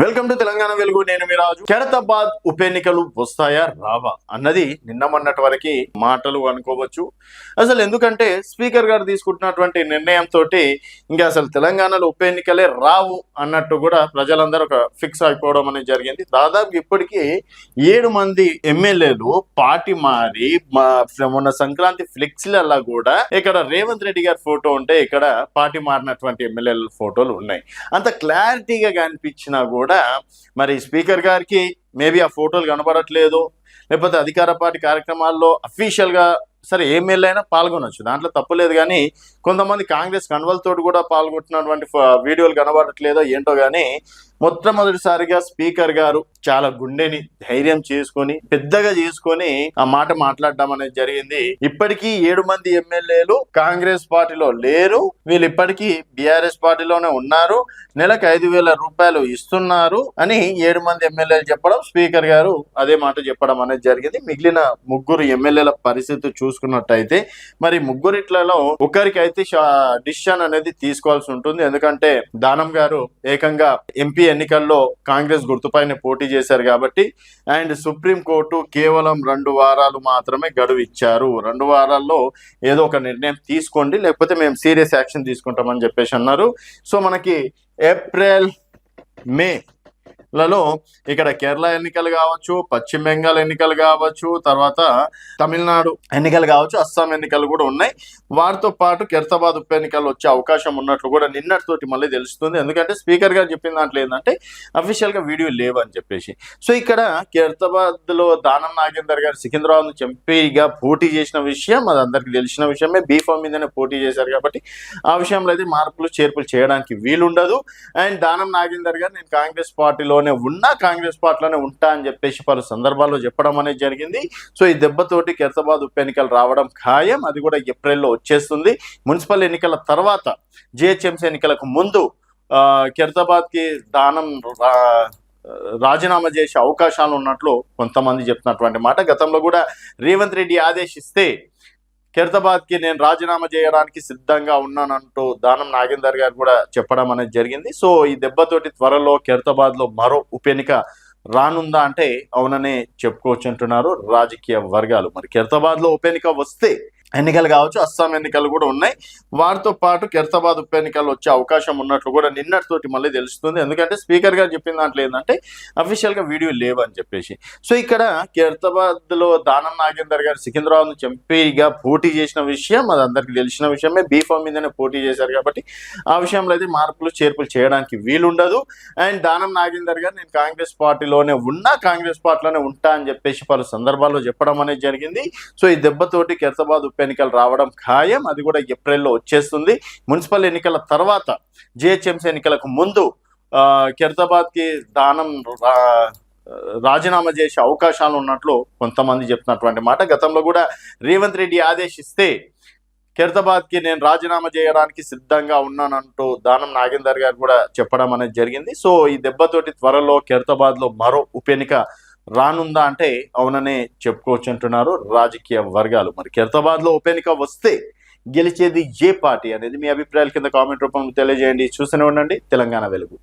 Welcome to Telangana వెలుగు. నేను మీ రాజు. ఖైరతాబాద్ ఉప ఎన్నికలు వస్తాయా రావా అన్నది నిన్న మొన్నటి వరకు మాటలు అనుకోవచ్చు. అసలు ఎందుకంటే స్పీకర్ గారు తీసుకుంటున్నటువంటి నిర్ణయంతో ఇంకా అసలు తెలంగాణలో ఉప ఎన్నికలే రావు అన్నట్టు కూడా ప్రజలందరూ ఒక ఫిక్స్ అయిపోవడం అనేది జరిగింది. దాదాపు ఇప్పటికీ 7 మంది ఎమ్మెల్యేలు పార్టీ మారి మొన్న సంక్రాంతి ఫ్లెక్సీలలో కూడా ఇక్కడ రేవంత్ రెడ్డి గారి ఫోటో ఉంటే ఇక్కడ పార్టీ మారినటువంటి ఎమ్మెల్యేల ఫోటోలు ఉన్నాయి. అంత క్లారిటీగా కనిపించినా కూడా మరి స్పీకర్ గారికి మేబీ ఆ ఫోటోలు కనబడట్లేదు, లేకపోతే అధికార పార్టీ కార్యక్రమాల్లో అఫీషియల్ గా సరే ఎమ్మెల్యే అయినా పాల్గొనొచ్చు, దాంట్లో తప్పులేదు. కానీ కొంతమంది కాంగ్రెస్ కన్వలతోటి కూడా పాల్గొంటున్నటువంటి వీడియోలు కనబడట్లేదో ఏంటో కానీ మొట్టమొదటిసారిగా స్పీకర్ గారు చాలా గుండెని ధైర్యం చేసుకొని పెద్దగా చేసుకొని ఆ మాట మాట్లాడడం అనేది జరిగింది. ఇప్పటికీ 7 మంది ఎమ్మెల్యేలు కాంగ్రెస్ పార్టీలో లేరు, వీళ్ళు ఇప్పటికీ బీఆర్ఎస్ పార్టీలోనే ఉన్నారు, నెలకు 5,000 రూపాయలు ఇస్తున్నారు అని 7 మంది ఎమ్మెల్యేలు చెప్పడం, స్పీకర్ గారు అదే మాట చెప్పడం అనేది జరిగింది. మిగిలిన 3 ఎమ్మెల్యేల పరిస్థితి చూసుకున్నట్టయితే మరి ముగ్గురిట్లలో ఒకరికైతే డిసిషన్ అనేది తీసుకోవాల్సి ఉంటుంది. ఎందుకంటే దానం గారు ఏకంగా ఎంపీ ఎన్నికల్లో కాంగ్రెస్ గుర్తుపైన పోటీ చేశారు కాబట్టి, అండ్ సుప్రీం కోర్టు కేవలం 2 వారాలు మాత్రమే గడువు ఇచ్చారు. 2 వారాల్లో ఏదో ఒక నిర్ణయం తీసుకోండి, లేకపోతే మేము సీరియస్ యాక్షన్ తీసుకుంటామని చెప్పేసి అన్నారు. సో మనకి ఏప్రిల్ మే లలో ఇక్కడ కేరళ ఎన్నికలు కావచ్చు, పశ్చిమ బెంగాల్ ఎన్నికలు కావచ్చు, తర్వాత తమిళనాడు ఎన్నికలు కావచ్చు, అస్సాం ఎన్నికలు కూడా ఉన్నాయి. వాటితో పాటు ఖైరతాబాద్ ఉప ఎన్నికలు వచ్చే అవకాశం ఉన్నట్లు కూడా నిన్నటితోటి మళ్ళీ తెలుస్తుంది. ఎందుకంటే స్పీకర్ గారు చెప్పిన దాంట్లో ఏంటంటే అఫీషియల్ గా వీడియో లేవు అని చెప్పేసి. సో ఇక్కడ ఖైరతాబాద్ లో దానం నాగేందర్ గారు సికింద్రాబాద్ నుంచి ఎంపీగా పోటీ చేసిన విషయం అది అందరికి తెలిసిన విషయమే. బీఫామ్ మీదనే పోటీ చేశారు కాబట్టి ఆ విషయంలో అయితే మార్పులు చేర్పులు చేయడానికి వీలుండదు. అండ్ దానం నాగేందర్ గారు నేను కాంగ్రెస్ పార్టీలో కాంగ్రెస్ పార్టీలోనే ఉంటా అని చెప్పేసి పలు సందర్భాల్లో చెప్పడం అనేది జరిగింది. సో ఈ దెబ్బతోటి ఖైరతాబాద్ ఉప ఎన్నికలు రావడం ఖాయం, అది కూడా ఏప్రిల్లో వచ్చేస్తుంది. మున్సిపల్ ఎన్నికల తర్వాత జిహెచ్ఎంసీ ఎన్నికలకు ముందు ఖైరతాబాద్ కి దానం రాజీనామా చేసే అవకాశాలు ఉన్నట్లు కొంతమంది చెప్తున్నటువంటి మాట. గతంలో కూడా రేవంత్ రెడ్డి ఆదేశిస్తే ఖైరతాబాద్ కి నేను రాజీనామా చేయడానికి సిద్ధంగా ఉన్నానంటూ దానం నాగేందర్ గారు కూడా చెప్పడం అనేది జరిగింది. సో ఈ దెబ్బతోటి త్వరలో ఖైరతాబాద్ లో మరో ఉప ఎన్నిక రానుందా అంటే అవుననే చెప్పుకోవచ్చు అంటున్నారు రాజకీయ వర్గాలు. మరి ఖైరతాబాద్ లో ఉప ఎన్నిక వస్తే ఎన్నికలు కావచ్చు, అస్సాం ఎన్నికలు కూడా ఉన్నాయి. వాటితో పాటు ఖైరతాబాద్ ఉప ఎన్నికలు వచ్చే అవకాశం ఉన్నట్లు కూడా నిన్నటితోటి మళ్ళీ తెలుస్తుంది. ఎందుకంటే స్పీకర్ గారు చెప్పిన దాంట్లో ఏంటంటే అఫీషియల్ గా వీడియో లేవు అని చెప్పేసి. సో ఇక్కడ ఖైరతాబాద్ లో దానం నాగేందర్ గారు సికింద్రాబాద్ నుంచి ఎంపీగా పోటీ చేసిన విషయం అది అందరికి తెలిసిన విషయమే. బీఫామ్ మీదనే పోటీ చేశారు కాబట్టి ఆ విషయంలో అయితే మార్పులు చేర్పులు చేయడానికి వీలుండదు. అండ్ దానం నాగేందర్ గారు నేను కాంగ్రెస్ పార్టీలోనే కాంగ్రెస్ పార్టీలోనే ఉంటా అని చెప్పేసి పలు సందర్భాల్లో చెప్పడం అనేది జరిగింది. సో ఈ దెబ్బతోటి ఖైరతాబాద్ ఉప ఎన్నికలు రావడం ఖాయం, అది కూడా ఏప్రిల్లో వచ్చేస్తుంది. మున్సిపల్ ఎన్నికల తర్వాత జిహెచ్ఎంసీ ఎన్నికలకు ముందు ఖైరతాబాద్ కి దానం రాజీనామా చేసే అవకాశాలు ఉన్నట్లు కొంతమంది చెప్తున్నటువంటి మాట. గతంలో కూడా రేవంత్ రెడ్డి ఆదేశిస్తే ఖైరతాబాద్ కి నేను రాజీనామా చేయడానికి సిద్ధంగా ఉన్నానంటూ దానం నాగేందర్ గారు కూడా చెప్పడం అనేది జరిగింది. సో ఈ దెబ్బతోటి త్వరలో ఖైరతాబాద్ లో మరో ఉప ఎన్నిక రానుందా అంటే అవుననే చెప్పుకోవచ్చు అంటున్నారు రాజకీయ వర్గాలు. మరి ఖైరతాబాద్ లో ఉప ఎన్నిక వస్తే గెలిచేది ఏ పార్టీ అనేది మీ అభిప్రాయాల కింద కామెంట్ రూపంలో తెలియజేయండి. చూస్తూనే ఉండండి తెలంగాణ వెలుగు.